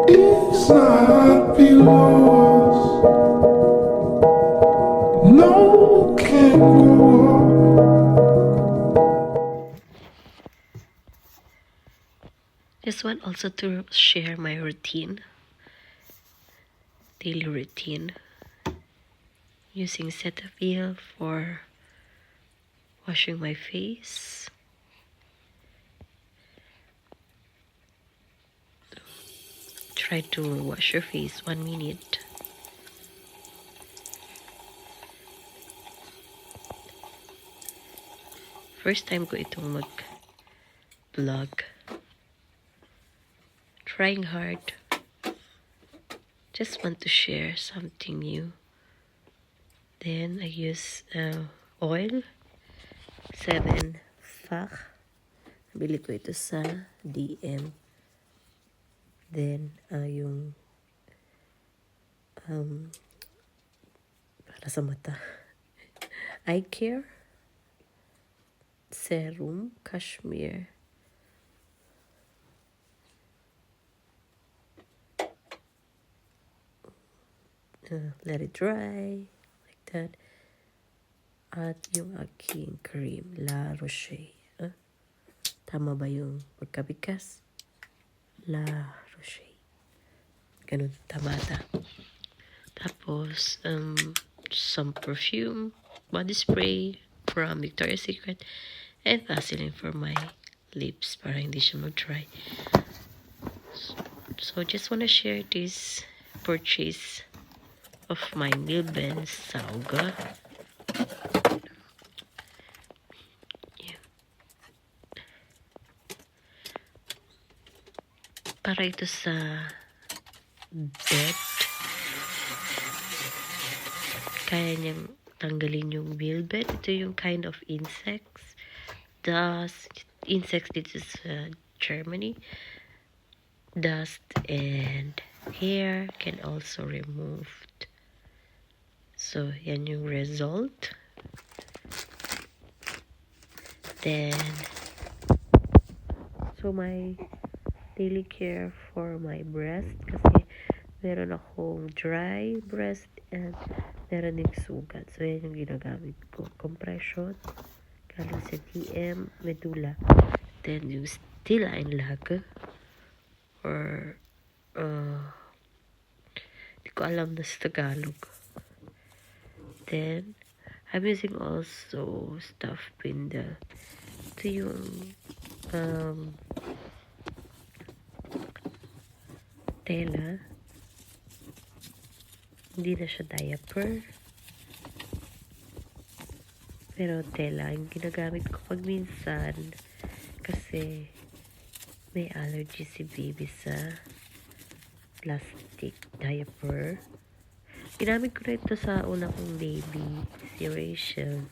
It's not below us. No can go Just want also to share my routine, daily routine, using Cetaphil for washing my face. Try to wash your face 1 minute. First time ko itong mag-vlog. Trying hard. Just want to share something new. Then I use oil. 7 Fach. Nabili ko ito sa DM. Then yung para sa mata. Eye Care Serum Cashmere. Let it dry like that. At yung aking cream, La Roche. Tama ba yung pagkabikas? La Roche. Ganun, tamata. Tapos, some perfume, body spray from Victoria's Secret, and Vaseline for my lips para hindi siya mag-dry. So, just wanna share this purchase of my Milben Sauga. Para ito sa bed. Kaya niyang tanggalin yung bilbed. Ito yung kind of insects. Insects dito sa Germany. Dust and hair can also removed. So, yan yung result. Then, so my daily care for my breast kasi meron akong dry breast and meron ding sugat. So, yan yung ginagamit ko. Compression, galing sa DM, Medula. Then, yung Stiline Lag or hindi ko alam na sa Tagalog. Then, I'm using also Stuff Pindle. Ito yung tela. Hindi na siya diaper. Pero tela, yung ginagamit ko pag minsan kasi may allergy si baby sa plastic diaper. Ginamit ko na ito sa una kong baby, si Rachel.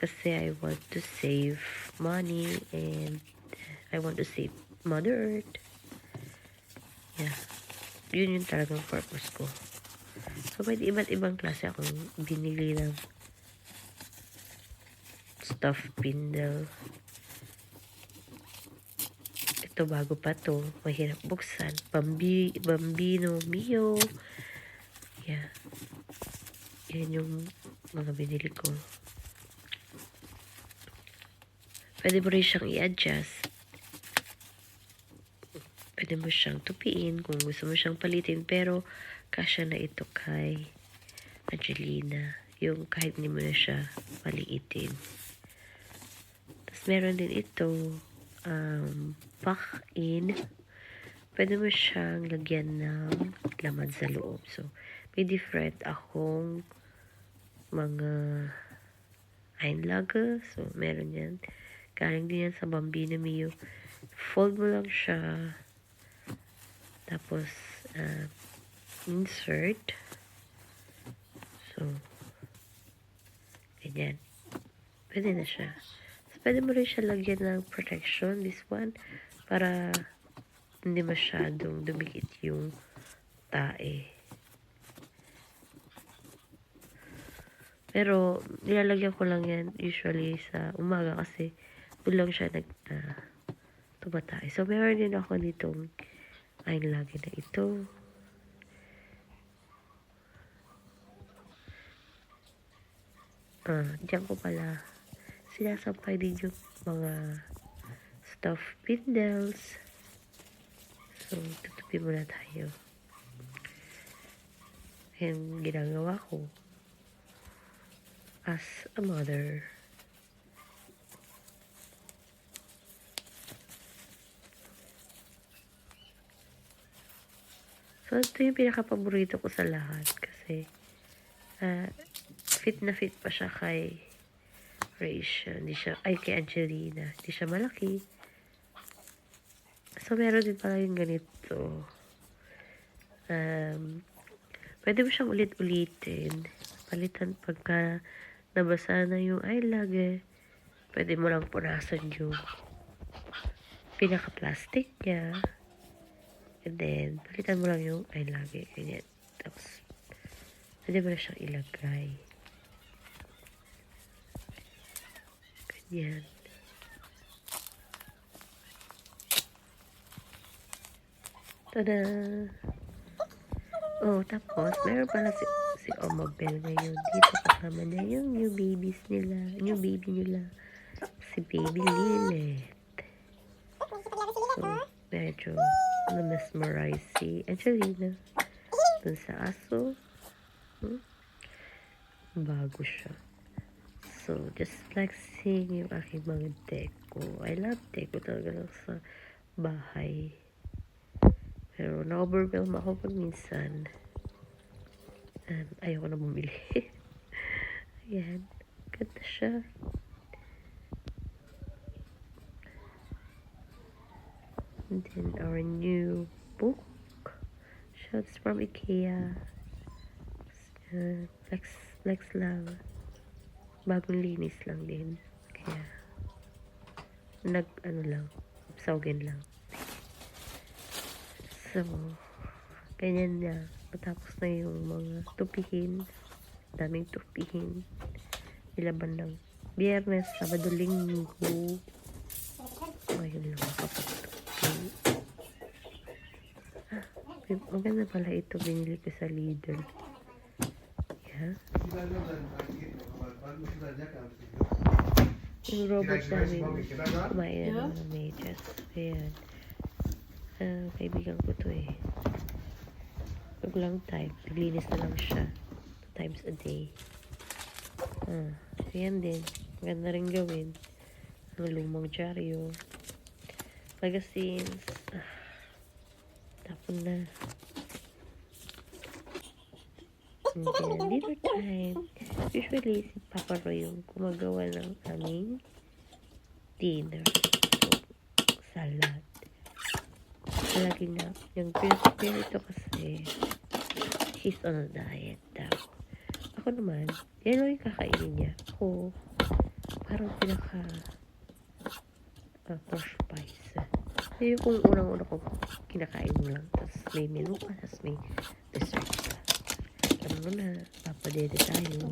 Kasi I want to save money and I want to save Mother Earth. Yeah. Yun yung talagang purpose ko. So, may iba't ibang klase akong binili ng stuff pindle. Ito, bago pa to. Mahirap buksan. Bambino Mio. Yeah. Yan yung mga binili ko. Pwede mo rin siyang i-adjust. Pwede mo siyang tupiin kung gusto mo siyang palitin. Pero, kasya na ito kay Angelina. Yung kahit hindi mo na siya paliitin. Tapos, meron din ito, pack-in. Pwede mo siyang lagyan ng laman sa loob. So, may different akong mga Einlage. So, meron yan. Galing din yan sa Bambino Mio. Fold mo lang siya. Tapos, insert. So, ganyan. Pwede na siya. So, pwede mo rin siya lagyan ng protection. This one. Para hindi masyadong dumikit yung tae. Pero, nilalagyan ko lang yan usually sa umaga kasi doon lang siya tumatay. So, meron din ako nitong ay lagi na ito. Diyan ko pala sinasampay din yung mga stuffed bindles. So, tutupi muna tayo. And ginagawa ko as a mother. So, ito yung pinaka-paborito ko sa lahat kasi fit na fit pa siya kay Rachel. Kay Angelina. Hindi siya malaki. So, meron din pala yung ganito. Pwede mo siyang ulit-ulitin. Palitan pagka nabasa na yung eyeliner. Pwede mo lang punasan yung pinaka-plastic niya. And then, palitan mo lang yung eyeliner. Ganyan. Tapos, pwede mo na siyang ilagay. Ganyan. Tada! Oh, tapos, meron pala si Omabel ngayon. Dito kasama niya yung new baby nila. Si Baby Lilith. So, medyo na-mesmerize si Angelina. Dun sa aso. Bago siya. So, just like seeing yung aking mga deco. I love deco talaga lang sa bahay. Pero na-overwhelm ako pag minsan. And ayoko na bumili. Ayan. Ganda siya. And then our new book. Shots from IKEA. Flex lang. Bagong linis lang din. Kaya sawgin lang. So, ganyan na. Matapos na yung mga tupihin. Daming tupihin. Nilaban ng Biyernes, Sabado, Linggo. Ngayon lang makapagtupi. Maganda pala ito. Binili ko sa Lidl. Yeah. Yung robot namin kumain ng mga medyas. Ayan. Kaibigan ko to eh. Pag lang time, naglinis na lang siya 2 times a day. Ayan din. Maganda rin gawin. Ang lumang dyaryo. Magazines. Tapon na. And then, dinner time. Usually, si Papa Roy yung gumagawa ng aming dinner. So, salad. Lagi na. Yung prepare ito kasi he's on a diet daw. Ako naman, yan lang yung kakainin niya. Ako, parang posh spice. Yung kung unang-una ko kinakain mo lang. Tapos may menu pa. Tapos may dessert pa. Alam mo na, papadede tayo.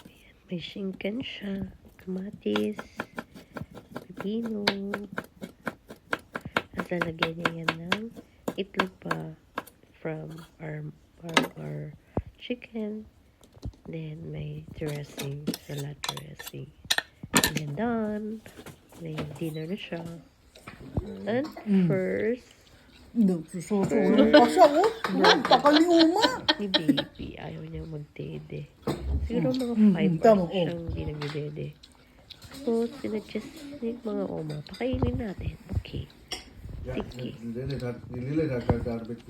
Ayan, may shinken siya. Kamatis. Pipino. At lalagyan niya yan ng itlog pa from our chicken. Then may dressing, salad dressing. And then done. May dinner na siya. And first, Nagsususulan pa siya, oh. Pakaliuma. ni baby, ayaw niya magdede. Siguro mga 5 tama, hours siyang hindi nagdede. So, sinadjust ni mga oma, pakainin natin. Okay. Sige. Nililagay ka garbage.